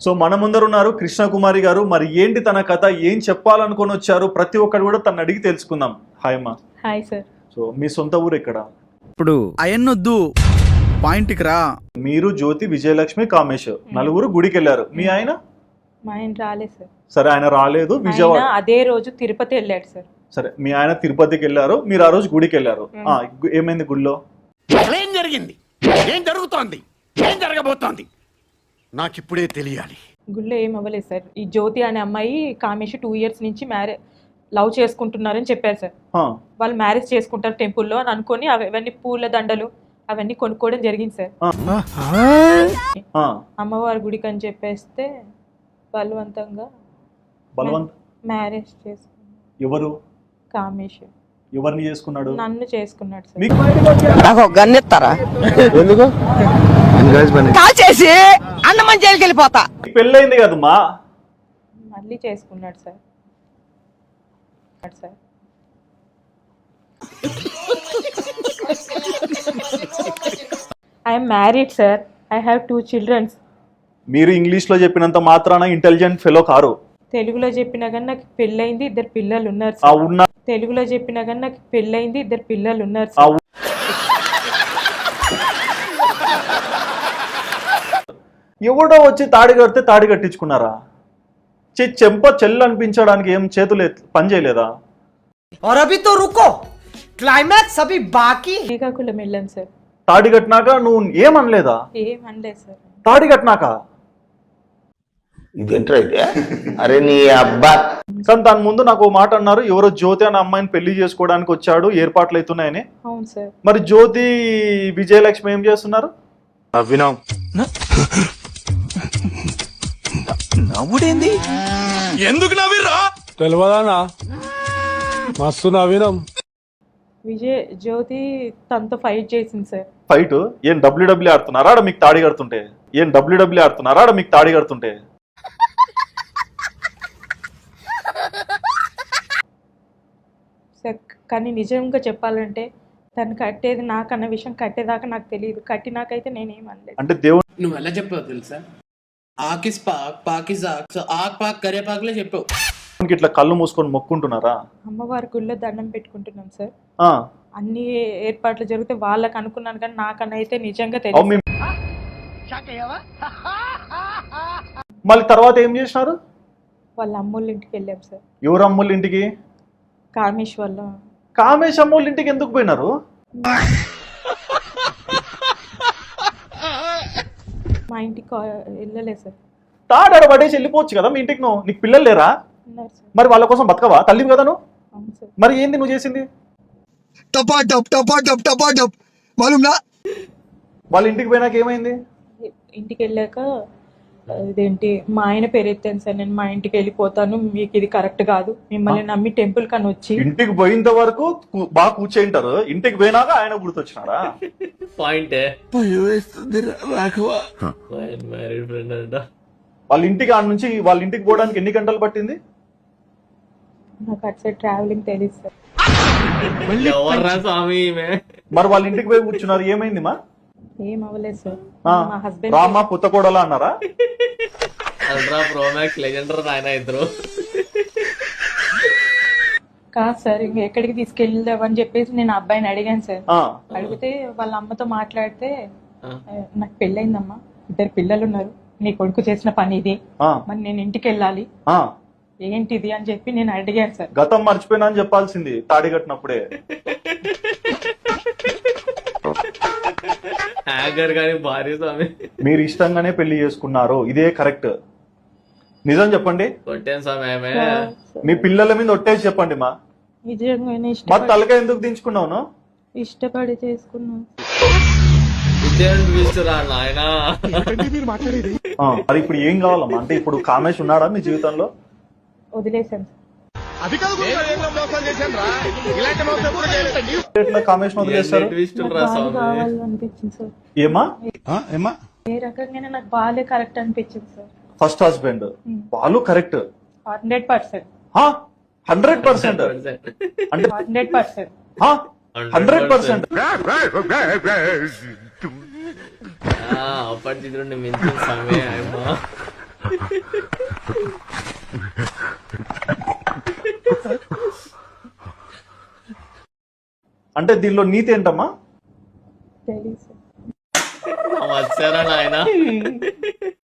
So మన ముందర ఉన్నారు కృష్ణకుమారి గారు. మరి ఏంటి తన కథ, ఏం చెప్పాలనుకొని వచ్చారు, ప్రతి ఒక్కరు కూడా తను అడిగి తెలుసుకుందాం. హాయ్ అమ్మా. Hi sir. సో మీ సొంత ఊరు ఎక్కడ? ఇప్పుడు అయన్నొద్దు, పాయింట్కి రా. మీరు జ్యోతి, విజయలక్ష్మి, కామేష్ నలుగురు గుడికి వెళ్ళారు. మీ ఆయన? మా ఆయన రాలేదు సార్. సరే, ఆయన రాలేదు. విజయవాడ అదే రోజు తిరుపతి వెళ్ళాడు సార్. సరే, మీ ఆయన తిరుపతికి వెళ్ళారు, మీరు ఆ రోజు గుడికి వెళ్ళారు. ఏమైంది గుడిలో? ఏం జరిగింది, ఏం జరుగుతోంది, ఏం జరగబోతోంది నాకు ఇప్పుడే తెలియాలి. గుళ్ళో ఏం అవ్వలేదు సార్. ఈ జ్యోతి అనే అమ్మాయి కామేష్ 2 years నుంచి లవ్ చేసుకుంటున్నారని చెప్పారు సార్. వాళ్ళు మ్యారేజ్ చేసుకుంటారు టెంపుల్లో అని అనుకొని అవన్నీ పూల దండలు అవన్నీ కొనుక్కోవడం జరిగింది సార్. అమ్మవారి గుడికి అని చెప్పేస్తే బలవంతంగా మ్యారేజ్ చేసుకున్నాడు. ఎవరు? కామేష్. ఎవరిని చేసుకున్నాడు? నన్ను చేసుకున్నాడు సార్. నాకు గన్నెత్తారా? ఎందుకు కాల్ చేసి అన్నమని జైలుకి వెళ్ళిపోతా. పెళ్ళైంది కదమ్మా. మళ్ళీ చేసుకున్నాడు sir. I am married sir. I have 2 children. మీరు ఇంగ్లీష్ లో చెప్పినంత మాత్రాన ఇంటెలిజెంట్ ఫెలో కారు. తెలుగులో చెప్పినా కానీ నాకు పెళ్ళైంది, 2 పిల్లలు ఉన్నారు. తెలుగులో చెప్పినా కానీ నాకు పెళ్ళైంది, 2 పిల్లలు ఉన్నారు. ఎవడో వచ్చి తాడి కడితే తాడి కట్టించుకున్నారా? చెంప చెల్లు అనిపించడానికి ఏం చేతులు పని చేయలేదా? శ్రీకాకుళం వెళ్ళాం సార్. తాడి కట్టినాక నువ్వు ఏమనలేదా? ఏమనలేదు సార్. తాడి కట్టినాక అరే నీ అబ్బా. కానీ దాని ముందు నాకు ఓ మాట అన్నారు, ఎవరో జ్యోతి అనే అమ్మాయిని పెళ్లి చేసుకోవడానికి వచ్చాడు, ఏర్పాట్లు అవుతున్నాయని. అవును సార్. మరి జ్యోతి, విజయలక్ష్మి ఏం చేస్తున్నారు? నవ్వుడేంది? ఎందుకు నవ్విరా? తెలియదానా? మస్తు నవ్వినాం. జ్యోతి తనతో ఫైట్ చేసింది సార్. ఫైట్ ఏం డబ్ల్యూడబ్ల్యూ ఆడుతున్నారా ఆడ మీకు తాడి కడుతుంటే? సార్ కానీ నిజంగా చెప్పాలంటే తను కట్టేది నాకన్న విషయం కట్టేదాకా నాకు తెలియదు. కట్టినాకైతే నేనేమనలేదు. అంటే దేవుడు నువ్వు ఎలా చెప్పావు తెలుసా? ఆకిస్ పాక్ పాకిస్ ఆక్, సో ఆక్ పాక్ కరేపాకులే చెప్పావు. ఇట్లా కళ్ళు మూసుకొని మొక్కుంటున్నారా? అమ్మవారి గుళ్ళో దండం పెట్టుకుంటున్నాం సార్. అన్ని ఏర్పాట్లు జరిగితే వాళ్ళకి అనుకున్నాను కానీ నాకన్నా అయితే నిజంగా తెలియదు. మళ్ళీ తర్వాత ఏం చేసినారు? వాళ్ళ అమ్మోళ్ళ ఇంటికి వెళ్ళాం సార్. ఎవరు అమ్మోళ్ళ ఇంటికి? కామేష్ వల్ల. కామేష్ అమ్మోళ్ళ ఇంటికి ఎందుకు పోయినారు? మా ఇంటికి వెళ్ళలేదు సార్. తాడాడ పడేసి వెళ్ళిపోవచ్చు కదా మీ ఇంటికి. నువ్వు, నీకు పిల్లలు లేరా? ఉన్నారు సార్. మరి వాళ్ళ కోసం బతకవా? తల్లివి కదా నువ్వు. అవును సార్. మరి ఏంది నువ్వు చేసింది? వాళ్ళ ఇంటికి పోయినాక ఏమైంది? ఇంటికి వెళ్ళాక ఇదేంటి మా ఆయన పేరు ఎత్తాను సార్. నేను మా ఇంటికి వెళ్ళిపోతాను, మీకు ఇది కరెక్ట్ కాదు, మిమ్మల్ని నమ్మి టెంపుల్ కని వచ్చి. ఇంటికి పోయినంత వరకు బాగా కూర్చేంటారు, ఇంటికి పోయినాక ఆయన గుర్తొచ్చినారా? పాయింటే వాళ్ళ ఇంటికి ఆడ నుంచి వాళ్ళ ఇంటికి పోవడానికి ఎన్ని గంటలు పట్టింది? నాకు అటు సైడ్ ట్రావెలింగ్ తెలియదు సార్. మరి వాళ్ళ ఇంటికి పోయి కూర్చున్నారు, ఏమైంది మా? ఏం అవ్వలేదు సార్. మా హస్బెండ్ రామా పుత్తకోడలా అన్నారా? అల్ట్రా ప్రో మ్యాక్స్ లెజెండర్ ఆయన ఇద్దరు. కాదు సార్, ఇంక ఎక్కడికి తీసుకెళ్దామని చెప్పేసి నేను అబ్బాయిని అడిగాను సార్. అడిగితే వాళ్ళ అమ్మతో మాట్లాడితే నాకు పెళ్ళయిందమ్మా, 2 పిల్లలు ఉన్నారు, నీ కొడుకు చేసిన పని ఇది, మరి నేను ఇంటికి వెళ్ళాలి, ఏంటిది అని చెప్పి నేను అడిగాను సార్. గతం మర్చిపోయినా అని చెప్పాల్సింది తాడి కట్టినప్పుడే. మీరు ఇష్టంగానే పెళ్లి చేసుకున్నారు, ఇదే కరెక్ట్. నిజం చెప్పండి. మీ పిల్లల మీద ఒట్టేసి చెప్పండి మా. నిజంగానే మరి తలక ఎందుకు దించుకున్నావు? ఇష్టపడి చేసుకున్నాను. మరి ఇప్పుడు ఏం కావాలమ్మా? అంటే ఇప్పుడు కామేష్ ఉన్నాడా మీ జీవితంలో? వదిలేసాను సార్. కామేష్ వదిలేస్తారు? కావాలనిపించింది సార్. ఏమా ఏ రకంగానే నాకు బాలే కరెక్ట్ అనిపించింది సార్. ఫస్ట్ హస్బెండ్ వాళ్ళు కరెక్ట్ 100%. 100% అంటే 100%. 100%. అప్పటి మించిన సమయం అంటే దీనిలో నీతి ఏంటమ్మా? తెలియదు సార్. వచ్చారా నాయన